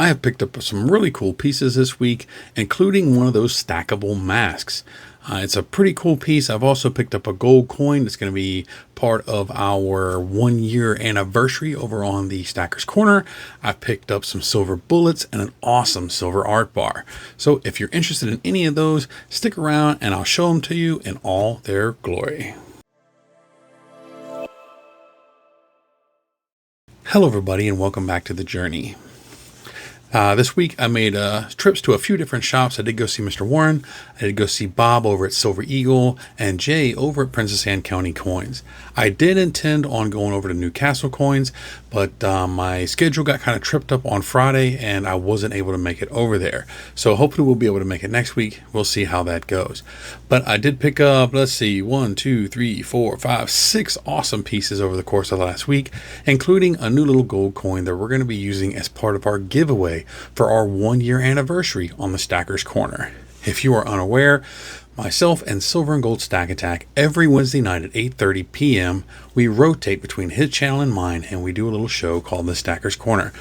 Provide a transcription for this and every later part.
I have picked up some really cool pieces this week, including one of those stackable masks. It's a pretty cool piece. I've also picked up a gold coin that's going to be part of our 1 year anniversary over on the Stacker's Corner. I picked up some silver bullets and an awesome silver art bar. So if you're interested in any of those, stick around and I'll show them to you in all their glory. Hello everybody and welcome back to the journey. This week I made trips to a few different shops. I did go see Mr. Warren. I did go see Bob over at Silver Eagle and Jay over at Princess Anne County Coins. I did intend on going over to Newcastle Coins, but my schedule got kind of tripped up on Friday and I wasn't able to make it over there. So hopefully we'll be able to make it next week. We'll see how that goes. But I did pick up, let's see, 1, 2, 3, 4, 5, 6 awesome pieces over the course of the last week, including a new little gold coin that we're going to be using as part of our giveaway for our 1 year anniversary on the Stacker's Corner. If you are unaware, myself and Silver and Gold Stack Attack every Wednesday night at 8:30 p.m. we rotate between his channel and mine, and we do a little show called the Stacker's Corner.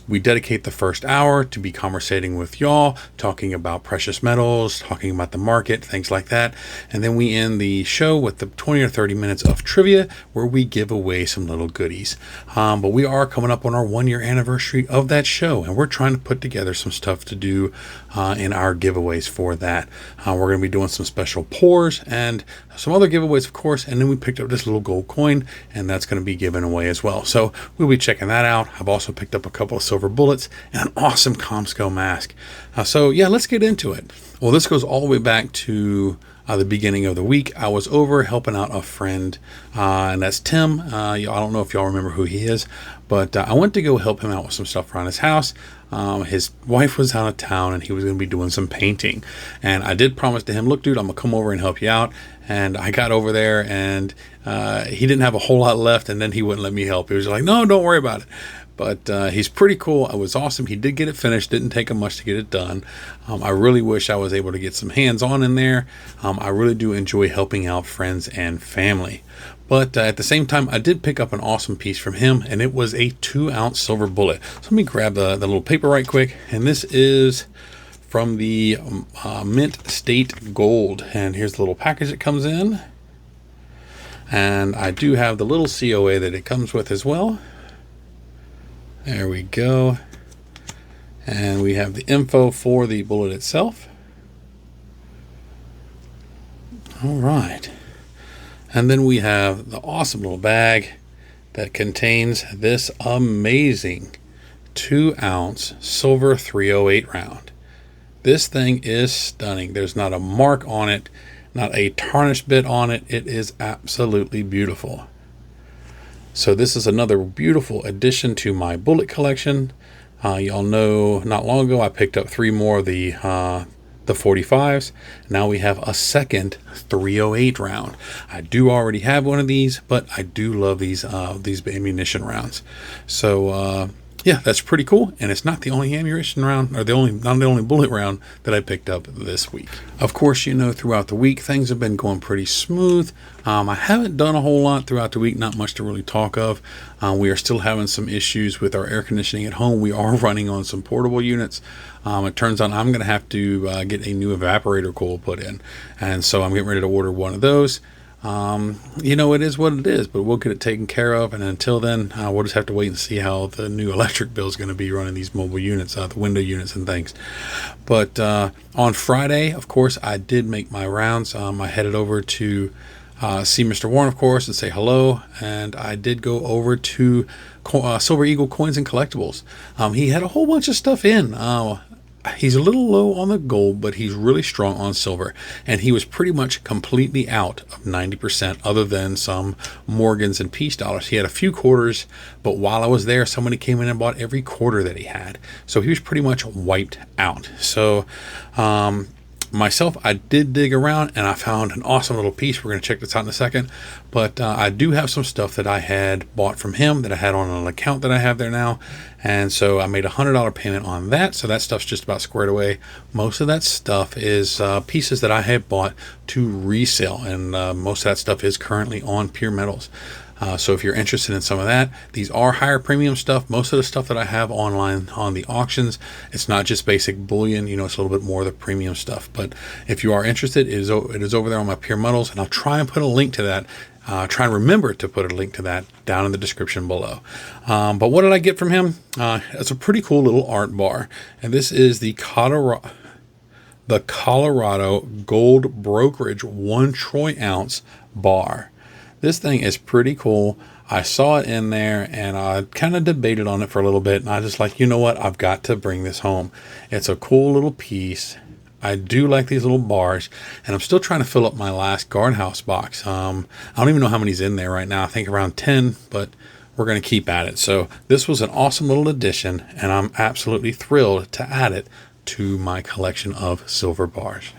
We dedicate the first hour to be conversating with y'all, talking about precious metals, talking about the market, things like that. And then we end the show with the 20 or 30 minutes of trivia where we give away some little goodies. But we are coming up on our 1 year anniversary of that show, and we're trying to put together some stuff to do in our giveaways for that. We're going to be doing some special pours and some other giveaways, of course. And then we picked up this little gold coin, and that's going to be given away as well. So we'll be checking that out. I've also picked up a couple of silver bullets and an awesome Comsco mask. So yeah, let's get into it. Well, this goes all the way back to the beginning of the week. I was over helping out a friend, and that's Tim. I don't know if y'all remember who he is, but I went to go help him out with some stuff around his house. His wife was out of town and he was going to be doing some painting. And I did promise to him, look, dude, I'm going to come over and help you out. And I got over there and he didn't have a whole lot left, and then he wouldn't let me help. He was like, no, don't worry about it. But he's pretty cool. It was awesome. He did get it finished. Didn't take him much to get it done. I really wish I was able to get some hands-on in there. I really do enjoy helping out friends and family. But at the same time, I did pick up an awesome piece from him, and it was a 2-ounce silver bullet. So let me grab the little paper right quick. And this is from the Mint State Gold. And here's the little package it comes in. And I do have the little COA that it comes with as well. There we go. And we have the info for the bullet itself. All right. And then we have the awesome little bag that contains this amazing 2-ounce silver 308 round. This thing is stunning. There's not a mark on it, not a tarnished bit on it. It is absolutely beautiful. So this is another beautiful addition to my bullet collection. Y'all know not long ago I picked up 3 more of the 45s. Now we have a second 308 round. I do already have one of these, but I do love these ammunition rounds. So yeah, that's pretty cool. And it's not the only ammunition round, or not the only bullet round that I picked up this week. Of course, you know, throughout the week, things have been going pretty smooth. I haven't done a whole lot throughout the week, not much to really talk of. We are still having some issues with our air conditioning at home. We are running on some portable units. It turns out I'm going to have to get a new evaporator coil put in. And so I'm getting ready to order one of those. You know, it is what it is, but we'll get it taken care of. And until then, we'll just have to wait and see how the new electric bill is going to be running these mobile units, the window units and things. But on Friday, of course, I did make my rounds. I headed over to see Mr. Warren, of course, and say hello. And I did go over to Silver Eagle Coins and Collectibles. He had a whole bunch of stuff in. He's a little low on the gold, but he's really strong on silver. And he was pretty much completely out of 90%, other than some Morgans and peace dollars. He had a few quarters, but while I was there, somebody came in and bought every quarter that he had. So he was pretty much wiped out. So myself, I did dig around and I found an awesome little piece. We're going to check this out in a second. But I do have some stuff that I had bought from him that I had on an account that I have there now. And so I made a $100 payment on that. So that stuff's just about squared away. Most of that stuff is pieces that I had bought to resell. And most of that stuff is currently on Pure Metals. So if you're interested in some of that, these are higher premium stuff. Most of the stuff that I have online on the auctions, it's not just basic bullion, you know, it's a little bit more of the premium stuff. But if you are interested, it is over there on my Pure Metals, and I'll try and put a link to that. Try and remember to put a link to that down in the description below. But what did I get from him? It's a pretty cool little art bar, and this is the Colorado Gold Brokerage 1 troy ounce bar. This thing is pretty cool. I saw it in there and I kind of debated on it for a little bit, and I just like, you know what, I've got to bring this home. It's a cool little piece. I do like these little bars, and I'm still trying to fill up my last guardhouse box. I don't even know how many's in there right now. I think around 10, but we're going to keep at it. So this was an awesome little addition, and I'm absolutely thrilled to add it to my collection of silver bars.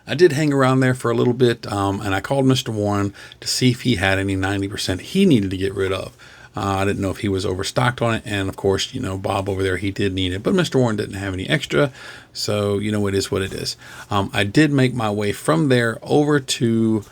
I did hang around there for a little bit, and I called Mr. Warren to see if he had any 90% he needed to get rid of. I didn't know if he was overstocked on it, and of course, you know, Bob over there, he did need it, but Mr. Warren didn't have any extra, so you know, it is what it is. I did make my way from there over to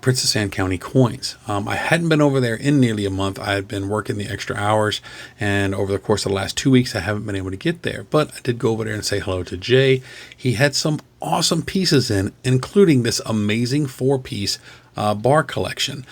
Princess Anne County Coins. I hadn't been over there in nearly a month. I had been working the extra hours, and over the course of the last 2 weeks, I haven't been able to get there, but I did go over there and say hello to Jay. He had some awesome pieces in, including this amazing 4-piece bar collection.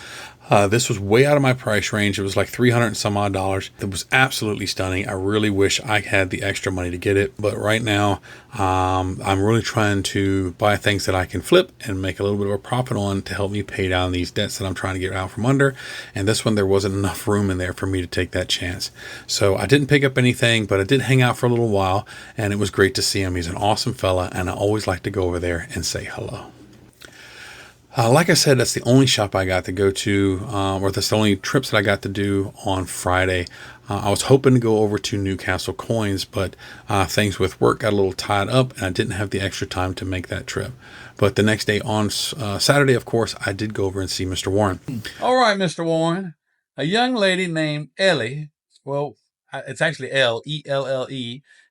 This was way out of my price range. It was like $300 and some odd. It was absolutely stunning. I really wish I had the extra money to get it, but right now I'm really trying to buy things that I can flip and make a little bit of a profit on to help me pay down these debts that I'm trying to get out from under. And this one, there wasn't enough room in there for me to take that chance. So I didn't pick up anything, but I did hang out for a little while, and it was great to see him. He's an awesome fella, and I always like to go over there and say hello. Like I said, that's the only shop I got to go to, or that's the only trips that I got to do on Friday. I was hoping to go over to Newcastle Coins, but things with work got a little tied up, and I didn't have the extra time to make that trip. But the next day on Saturday, of course, I did go over and see Mr. Warren. All right, Mr. Warren. A young lady named Ellie, well, it's actually Elle,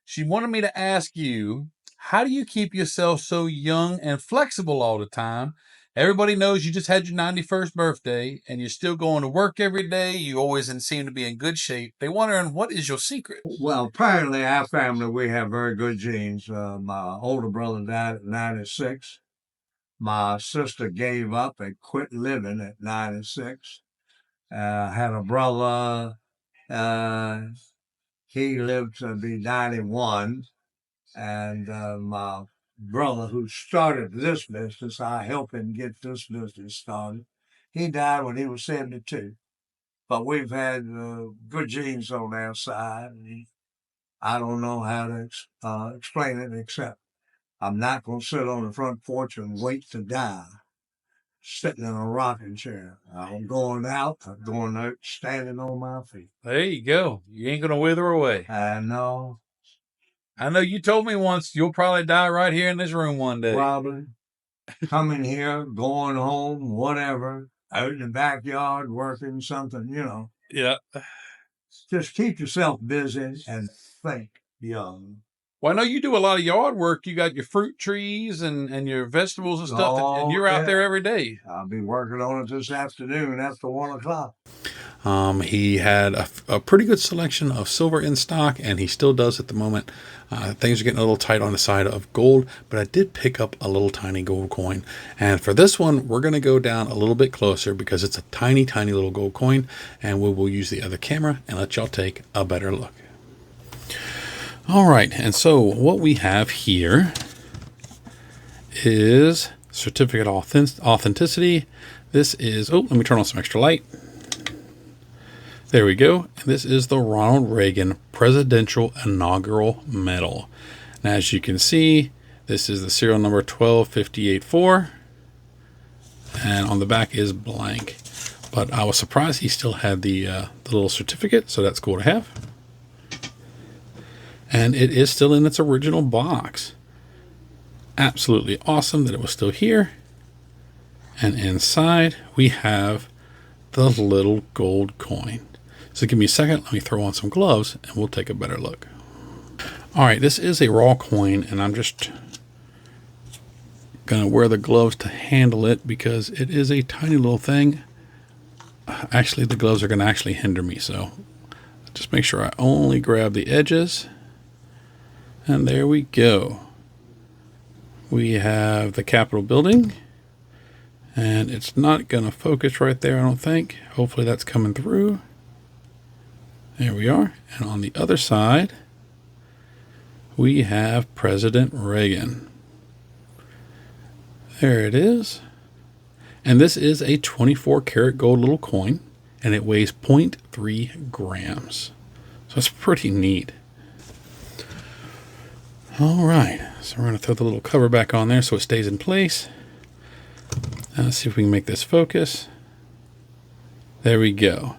she wanted me to ask you, how do you keep yourself so young and flexible all the time? Everybody knows you just had your 91st birthday and you're still going to work every day. You always seem to be in good shape. They're wondering, what is your secret? Well, apparently our family, we have very good genes. My older brother died at 96. My sister gave up and quit living at 96. I had a brother, he lived to be 91. And my brother who started this business, I helped him get this business started. He died when he was 72. But we've had good genes on our side. And I don't know how to explain it, except I'm not going to sit on the front porch and wait to die, sitting in a rocking chair. I'm going out, standing on my feet. There you go. You ain't going to wither away. I know. I know you told me once you'll probably die right here in this room one day. Probably. Coming here, going home, whatever, out in the backyard working something, you know. Yeah. Just keep yourself busy and think young. Well, I know you do a lot of yard work. You got your fruit trees and your vegetables and stuff, and you're out there every day. I'll be working on it this afternoon after 1 o'clock. He had a pretty good selection of silver in stock, and he still does at the moment. Things are getting a little tight on the side of gold, but I did pick up a little tiny gold coin. And for this one, we're going to go down a little bit closer because it's a tiny, tiny little gold coin, and we will use the other camera and let y'all take a better look. All right, and so what we have here is certificate of authenticity. This is, let me turn on some extra light. There we go. And this is the Ronald Reagan Presidential Inaugural Medal. And as you can see, this is the serial number 12584. And on the back is blank. But I was surprised he still had the little certificate, so that's cool to have. And it is still in its original box. Absolutely awesome that it was still here. And inside we have the little gold coin. So give me a second, let me throw on some gloves and we'll take a better look. All right, this is a raw coin and I'm just gonna wear the gloves to handle it because it is a tiny little thing. actually the gloves are going to actually hinder me, so just make sure I only grab the edges. And there we go. We have the Capitol building, and it's not going to focus right there, I don't think. Hopefully that's coming through. There we are. And on the other side, we have President Reagan. There it is. And this is a 24 karat gold little coin, and it weighs 0.3 grams. So it's pretty neat. All right, so we're going to throw the little cover back on there so it stays in place. Let's see if we can make this focus. There we go.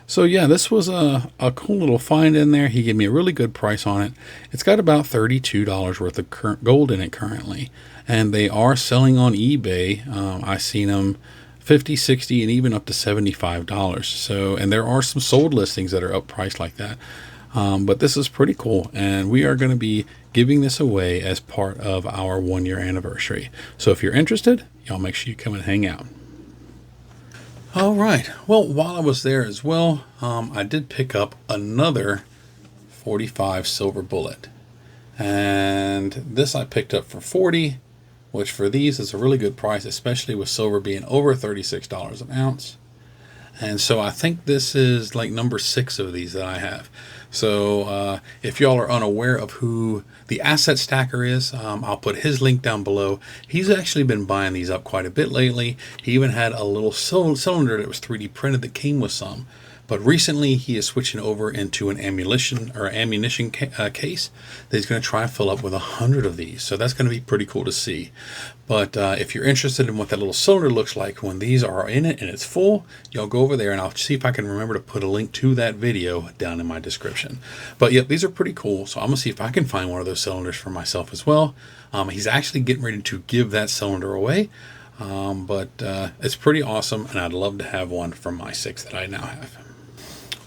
So yeah, this was a cool little find in there. He gave me a really good price on it. It's got about $32 worth of current gold in it currently. And they are selling on eBay. I've seen them $50, $60, and even up to $75. So, and there are some sold listings that are up priced like that. But this is pretty cool, and we are going to be giving this away as part of our 1 year anniversary. So if you're interested, y'all make sure you come and hang out. All right. Well, while I was there as well, I did pick up another 45 silver bullet, and this I picked up for $40, which for these is a really good price, especially with silver being over $36 an ounce. And so I think this is like number 6 of these that I have. So if y'all are unaware of who the asset stacker is, I'll put his link down below. He's actually been buying these up quite a bit lately. He even had a little cylinder that was 3D printed that came with some. But recently he is switching over into an ammunition case that he's going to try and fill up with 100 of these. So that's going to be pretty cool to see. But if you're interested in what that little cylinder looks like when these are in it and it's full, y'all go over there and I'll see if I can remember to put a link to that video down in my description. But yep, these are pretty cool. So I'm going to see if I can find one of those cylinders for myself as well. He's actually getting ready to give that cylinder away. But it's pretty awesome, and I'd love to have one from my 6 that I now have.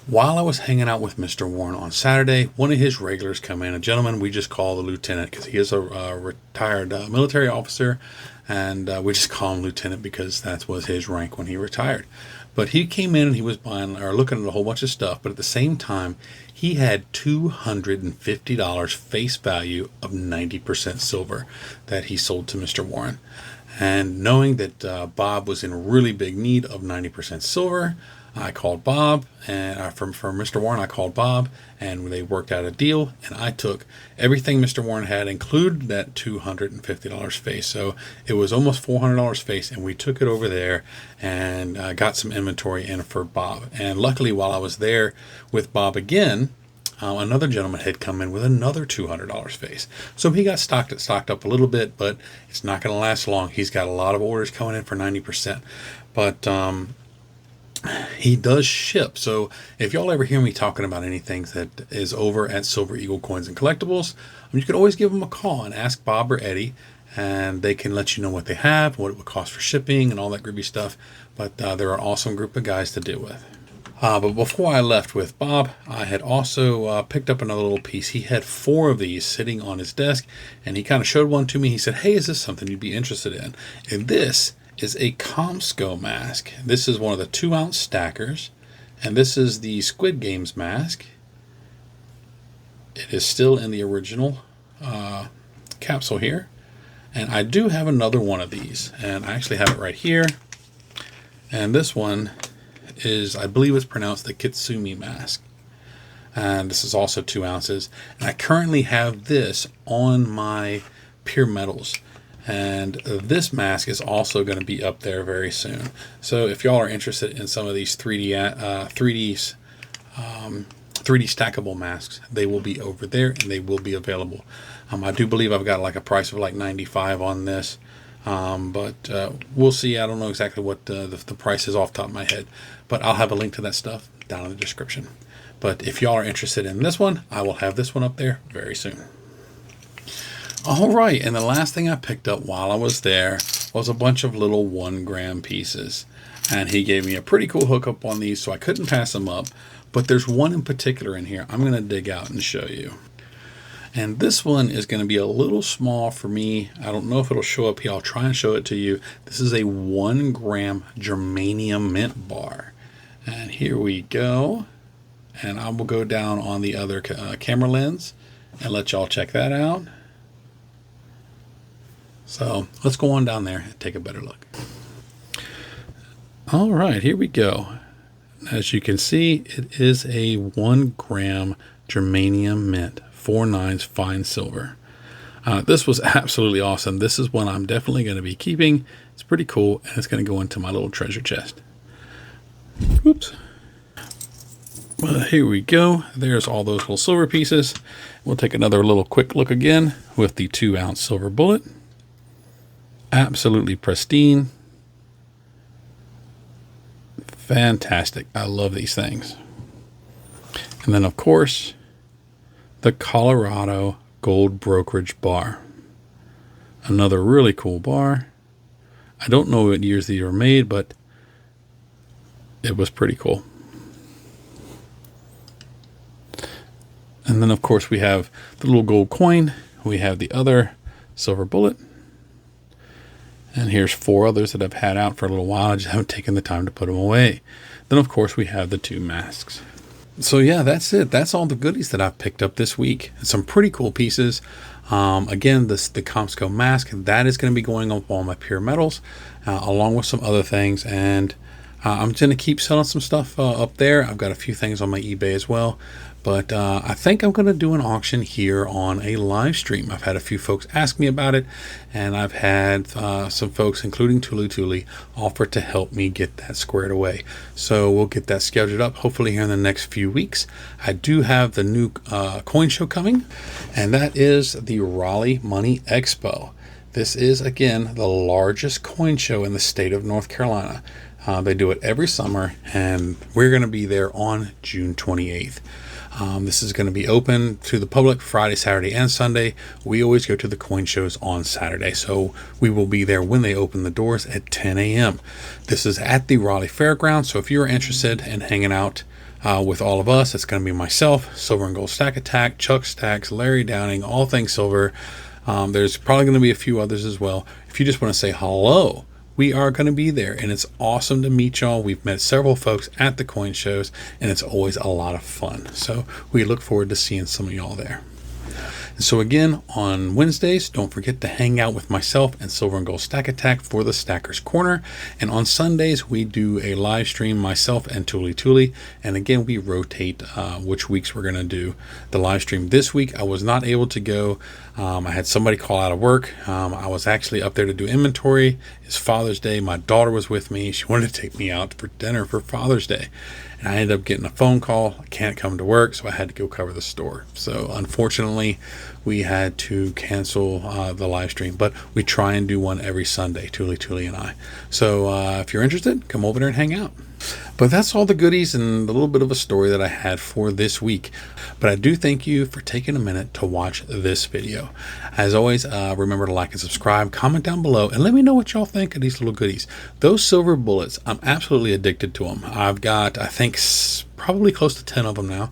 While I was hanging out with Mr. Warren on Saturday, one of his regulars come in, a gentleman we just call the lieutenant because he is a retired military officer, and we just call him lieutenant because that was his rank when he retired. But he came in and he was buying or looking at a whole bunch of stuff, but at the same time, he had $250 face value of 90% silver that he sold to Mr. Warren. And knowing that Bob was in really big need of 90% silver, I called Bob, and from Mr. Warren, I called Bob, and they worked out a deal, and I took everything Mr. Warren had, included that $250 face. So it was almost $400 face, and we took it over there and got some inventory in for Bob. And luckily, while I was there with Bob again, another gentleman had come in with another $200 face. So he got stocked up a little bit, but it's not going to last long. He's got a lot of orders coming in for 90%. But he does ship. So if y'all ever hear me talking about anything that is over at Silver Eagle Coins and Collectibles, you can always give them a call and ask Bob or Eddie, and they can let you know what they have, what it would cost for shipping, and all that groovy stuff. But they're an awesome group of guys to deal with. But before I left with Bob, I had also picked up another little piece. He had 4 of these sitting on his desk, and he kind of showed one to me. He said, "Hey, is this something you'd be interested in?" And this is a Comsco mask. This is one of the 2-ounce stackers, and this is the Squid Games mask. It is still in the original capsule here, and I do have another one of these, and I actually have it right here. And this one is, I believe it's pronounced the Kitsumi mask, and this is also 2 ounces. And I currently have this on my Pure Metals. And this mask is also going to be up there very soon. So if y'all are interested in some of these 3D stackable masks, they will be over there and they will be available. I do believe I've got like a price of like $95 on this, but we'll see. I don't know exactly what the price is off the top of my head, but I'll have a link to that stuff down in the description. But if y'all are interested in this one, I will have this one up there very soon. All right, and the last thing I picked up while I was there was a bunch of little 1 gram pieces. And he gave me a pretty cool hookup on these, so I couldn't pass them up. But there's one in particular in here I'm going to dig out and show you. And this one is going to be a little small for me. I don't know if it'll show up here. I'll try and show it to you. This is a 1 gram germanium mint bar. And here we go. And I will go down on the other camera lens and let y'all check that out. So let's go on down there and take a better look. All right, here we go. As you can see, it is a 1 gram germanium mint, 4/9 fine silver. This was absolutely awesome. This is one I'm definitely going to be keeping. It's pretty cool, and it's going to go into my little treasure chest. Oops. Well, here we go. There's all those little silver pieces. We'll take another little quick look again with the 2-ounce silver bullet. Absolutely pristine. Fantastic. I love these things. And then, of course, the Colorado Gold Brokerage Bar. Another really cool bar. I don't know what years these were made, but it was pretty cool. And then, of course, we have the little gold coin. We have the other silver bullet. And here's 4 others that I've had out for a little while. I just haven't taken the time to put them away. Then, of course, we have the 2 masks. So, yeah, that's it. That's all the goodies that I've picked up this week. Some pretty cool pieces. Again, the Comsco mask, that is going to be going up on my pure metals, along with some other things. And I'm going to keep selling some stuff up there. I've got a few things on my eBay as well. But I think I'm going to do an auction here on a live stream. I've had a few folks ask me about it, and I've had some folks, including Tuli, offer to help me get that squared away. So we'll get that scheduled up hopefully here in the next few weeks. I do have the new coin show coming, and that is the Raleigh Money Expo. This is, again, the largest coin show in the state of North Carolina. They do it every summer, and we're going to be there on June 28th. This is going to be open to the public Friday, Saturday, and Sunday. We always go to the coin shows on Saturday, so we will be there when they open the doors at 10 a.m. This is at the Raleigh Fairgrounds, so if you're interested in hanging out with all of us, it's going to be myself, Silver and Gold Stack Attack, Chuck Stacks, Larry Downing, all things silver. There's probably going to be a few others as well. If you just want to say hello, we are going to be there, and it's awesome to meet y'all. We've met several folks at the coin shows, and it's always a lot of fun. So we look forward to seeing some of y'all there. And so again, on Wednesdays, don't forget to hang out with myself and Silver and Gold Stack Attack for the Stackers Corner. And on Sundays, we do a live stream, myself and Tuli. And again, we rotate which weeks we're going to do the live stream. This week, I was not able to go. I had somebody call out of work. I was actually up there to do inventory. It's Father's Day. My daughter was with me. She wanted to take me out for dinner for Father's Day. And I ended up getting a phone call. I can't come to work, so I had to go cover the store. So unfortunately, we had to cancel the live stream. But we try and do one every Sunday, Tuli and I. So if you're interested, come over there and hang out. But that's all the goodies and a little bit of a story that I had for this week. But I do thank you for taking a minute to watch this video. As always, remember to like and subscribe, comment down below, and let me know what y'all think of these little goodies. Those silver bullets, I'm absolutely addicted to them. I've got, I think, probably close to 10 of them now.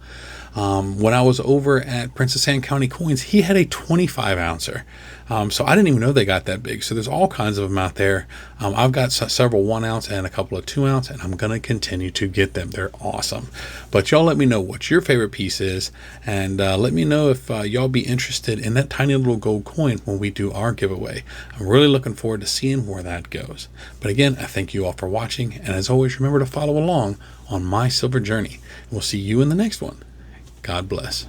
When I was over at Princess Anne County Coins, he had a 25 ouncer. So I didn't even know they got that big. So there's all kinds of them out there. I've got several 1 ounce and a couple of 2 ounce, and I'm going to continue to get them. They're awesome. But y'all let me know what your favorite piece is, and let me know if y'all be interested in that tiny little gold coin when we do our giveaway. I'm really looking forward to seeing where that goes. But again, I thank you all for watching, and as always, remember to follow along on my silver journey. We'll see you in the next one. God bless.